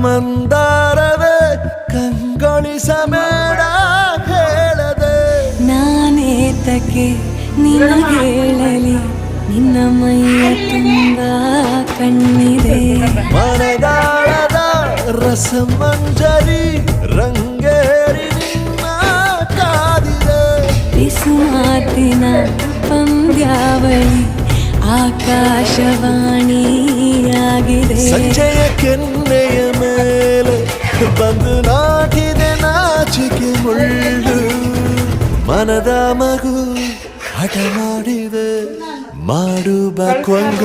ಮಂದಾರವೇ ಕಂಗೊಳಿಸಬೇಡ ಹೇಳದೆ ನಾನೇತಕ್ಕೆ ನಿನ್ನ ಹೇಳಲಿ ನಿನ್ನ ಮೈಯ ತುಂಬ ಕಣ್ಣಿದೆ ಮನದಾಳದ ರಸಮಂಜರಿ ರಂಗೇರಿ ನಿನ್ನ ಕಾದಿದೆ ಬಿಸು ಮಾತಿನ ಪಂದ್ಯಾವಳಿ ಆಕಾಶವಾಣಿಯಾಗಿದೆ ಸಂಜೆಯ ಕೆನ್ನೆಯ ಮೇಲೆ ಬಂದು ನಾಟಿದೆ ನಾಚಿಕೆ ಮುಳ್ಳು ಮನದ ಮಗು ಹಠ ಮಾಡಿದೆ ಮಾಡುವ ಕೊಂಗ